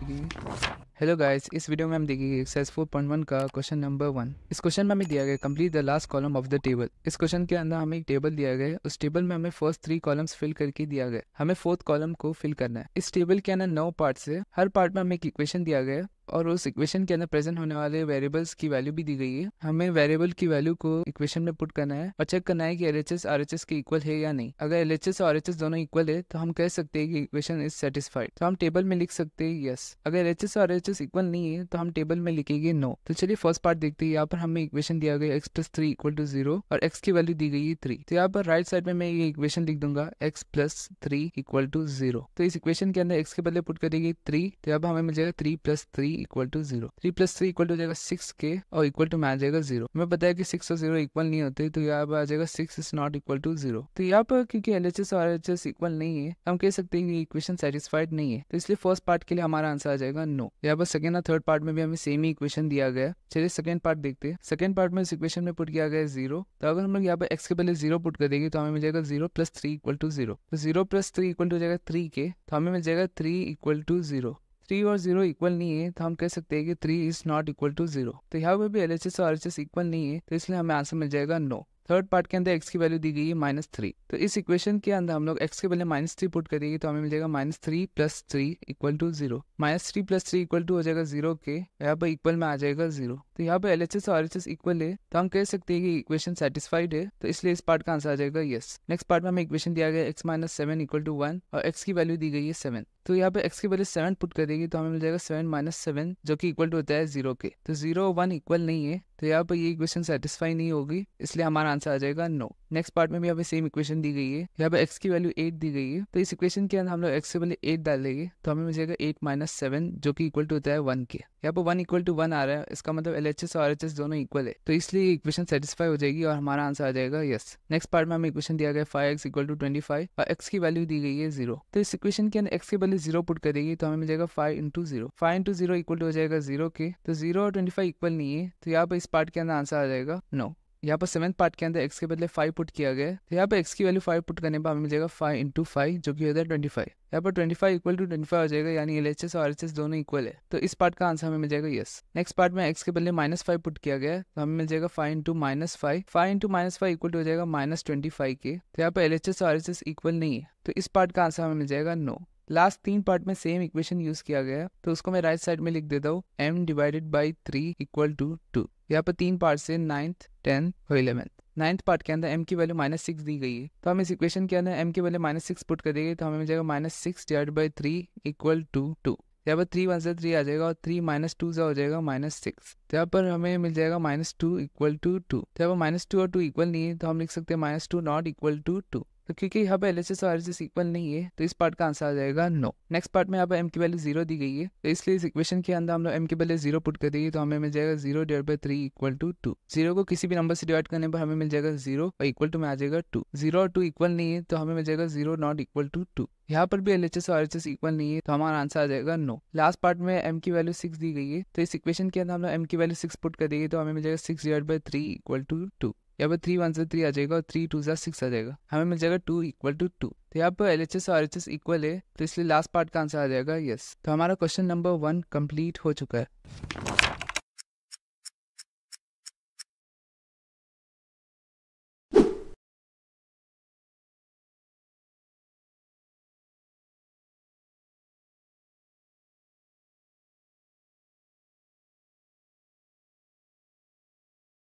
Hello guys, इस video में हम देखेंगे एक्सरसाइज 4.1 का क्वेश्चन नंबर 1। इस क्वेश्चन में हमें दिया गया complete the last column of the table. इस क्वेश्चन के अंदर हमें एक टेबल दिया गया है। उस टेबल में हमें फर्स्ट 3 कॉलम्स फिल करके दिया गया। हमें फोर्थ कॉलम को फिल करना है। इस टेबल के अंदर 9 पार्ट्स है। हर पार्ट में हमें एक इक्वेशन दिया गया है और उस इक्वेशन के अंदर प्रेजेंट होने वाले वेरिएबल्स की वैल्यू भी दी गई है। हमें वेरिएबल की वैल्यू को इक्वेशन में पुट करना है और चेक करना है कि एलएचएस आरएचएस के इक्वल है या नहीं। अगर एलएचएस और आरएचएस दोनों इक्वल है तो हम कह सकते हैं कि इक्वेशन इज सेटिस्फाइड। तो हम टेबल में लिख सकते हैं यस। अगर एलएचएस और आरएचएस इक्वल नहीं है तो हम टेबल में लिखेंगे नो। तो चलिए फर्स्ट पार्ट देखते हैं। यहाँ पर हमें इक्वेशन दिया गया x + 3 = 0 और x की वैल्यू दी गई है 3। तो यहाँ पर राइट साइड में मैं ये इक्वेशन लिख दूंगा x + 3 = 0। तो इस इक्वेशन के अंदर x के बदले पुट करेंगे 3। तो यहाँ पर हमें मिल जाएगा 3 + 3 = 0। 3 + 3 इक्वल टू हो जाएगा 6 के और इक्वल टू में आ जाएगा 0। हमें पता है कि 6 और 0 इक्वल नहीं होते, तो यहाँ पर आ जाएगा 6 इज नॉट इक्वल टू 0। तो यहाँ पर क्योंकि एलएचएस और आरएचएस इक्वल नहीं है, हम कह सकते हैं कि इक्वेशन सेटिस्फाइड नहीं है। तो इसलिए फर्स्ट पार्ट के लिए हमारा आंसर आ जाएगा नो। यहाँ पर सेकंड और थर्ड पार्ट में भी हमें सेम ही इक्वेशन दिया गया। चलिए सेकंड पार्ट देखते हैं। सेकंड पार्ट में इस इक्वेशन में पुट किया गया है 0। तो अगर हम लोग यहाँ पर x के पहले 0 पुट कर देंगे तो हमें मिल जाएगा 0 + 3 = 0। तो 0 + 3 इक्वल टू हो जाएगा 3 के, तो हमें मिल जाएगा 3 = 0। 3 और 0 इक्वल नहीं है तो हम कह सकते हैं कि 3 इज नॉट इक्वल टू 0। तो यहाँ पर भी एलएचएस और आरएचएस इक्वल नहीं है, तो इसलिए हमें आंसर मिल जाएगा नो। थर्ड पार्ट के अंदर x की वैल्यू दी गई है -3। तो इस इक्वेशन के अंदर हम लोग x के बदले -3 पुट करेंगे तो हमें मिल जाएगा -3 + 3 = 0। -3 + 3 इक्वल टू हो जाएगा 0 के, यहाँ पर इक्वल में आ जाएगा 0। तो यहाँ पर एलएचएस और आरएचएस इक्वल है, तो हम कह सकते हैं कि इक्वेशन सेटिस्फाइड है। तो इसलिए इस पार्ट का आंसर आ जाएगा यस। नेक्स्ट पार्ट में हमें इक्वेशन दिया गया x - 7 = 1 और x की वैल्यू दी गई है 7। तो यहाँ पे x के बदले 7 पुट कर देंगे तो हमें मिल जाएगा 7 - 7 जो कि इक्वल टू होता है 0 के। तो 0 और 1 इक्वल नहीं है, तो यहाँ पर ये इक्वेशन सेटिस्फाई नहीं होगी, इसलिए हमारा आंसर आ जाएगा नो। नेक्स्ट पार्ट में भी यहाँ पे सेम इक्वेशन दी गई है। यहाँ पे x की वैल्यू 8 दी गई है, तो इस इक्वेशन के अंदर हम लोग x के बदले 8 डाल देंगे तो हमें मिल जाएगा 8 - 7 जो कि इक्वल टू होता है 1 के। यहाँ पर 1 = 1 आ रहा है, इसका मतलब एलएचएस और आरएचएस दोनों इक्वल है, तो इसलिए इक्वेशन सेटिस्फाई हो जाएगी और हमारा आंसर आ जाएगा यस। नेक्स्ट पार्ट में हमें इक्वेशन दिया गया 5x = 25 और x की वैल्यू दी गई है 0। तो इस इक्वेशन के अंदर x के बदले 0 पुट करेंगे तो हमें मिल जाएगा 5 × 0। 5 × 0 इक्वल टू हो जाएगा 0 के। तो 0 और 25 इक्वल नहीं है, तो यहाँ पर इस पार्ट के अंदर आंसर आ जाएगा नो। यहाँ पर 7th पार्ट के अंदर x के बदले 5 पुट किया गया है, तो यहाँ पर x की वैल्यू 5 पुट करने पर हमें मिल जाएगा 5 × 5 जो कि होता है 25। यहाँ पर 25 = 25 हो जाएगा, यानी एलएचएस और आरएचएस दोनों इक्वल है, तो इस पार्ट का आंसर हमें मिल जाएगा यस। नेक्स्ट पार्ट में x के बदले -5 पुट किया गया है, तो हमें मिल जाएगा 5 × -5। 5 × -5 इक्वल टू हो जाएगा -25 के। तो यहाँ पर एलएचएस और आरएचएस इक्वल नहीं है, तो इस पार्ट का आंसर हमें मिल जाएगा नो। लास्ट 3 पार्ट में सेम इक्वेशन यूज किया गया है, तो उसको मैं राइट साइड में लिख देता हूँ m/3 = 2। यहाँ पर 3 पार्ट से 9th, 10th और 11th। 9th पार्ट के अंदर m की वैल्यू -6 दी गई है, तो हम इस इक्वेशन के अंदर m के वैल्यू -6 पुट कर देंगे तो हमें मिल जाएगा -6/3 = 2। यहाँ पर 3 1 से 3 आ जाएगा और 3 - 2 से हो जाएगा -6। तो यहाँ पर हमें मिल जाएगा -2 = 2। तो यहाँ पर -2 और 2 इक्वल नहीं है, तो हम लिख सकते हैं -2 नॉट इक्वल टू 2। तो क्योंकि यहाँ पे एलएचएस और आरएचएस इक्वल नहीं है, तो इस पार्ट का आंसर आ जाएगा नो। नेक्स्ट पार्ट में यहाँ पे m की वैल्यू 0 दी गई है, तो इसलिए इस इक्वेशन के अंदर हम लोग m के बदले 0 पुट कर देंगे तो हमें मिल जाएगा 0/3 = 2। 0 को किसी भी नंबर से डिवाइड करने पर हमें मिल जाएगा 0 और इक्वल टू में आ जाएगा 2। 0 और 2 इक्वल नहीं है, तो हमें मिल जाएगा 0 नॉट इक्वल टू 2। यहाँ पर भी एलएचएस और आरएचएस इक्वल नहीं है, तो हमारा आंसर आ जाएगा नो। लास्ट पार्ट में m की वैल्यू 6 दी गई है, तो इस इक्वेशन के अंदर हम लोग m की वैल्यू 6 पुट कर देंगे तो हमें मिल जाएगा 6/3 = 2। यहाँ पर 3 1 से 3 आ जाएगा और 3 2 से 6 आ जाएगा, हमें मिल जाएगा 2 = 2। तो यहाँ पर एलएचएस और आरएचएस इक्वल है, तो इसलिए लास्ट पार्ट का आंसर आ जाएगा यस। तो हमारा क्वेश्चन नंबर 1 कंप्लीट हो चुका है।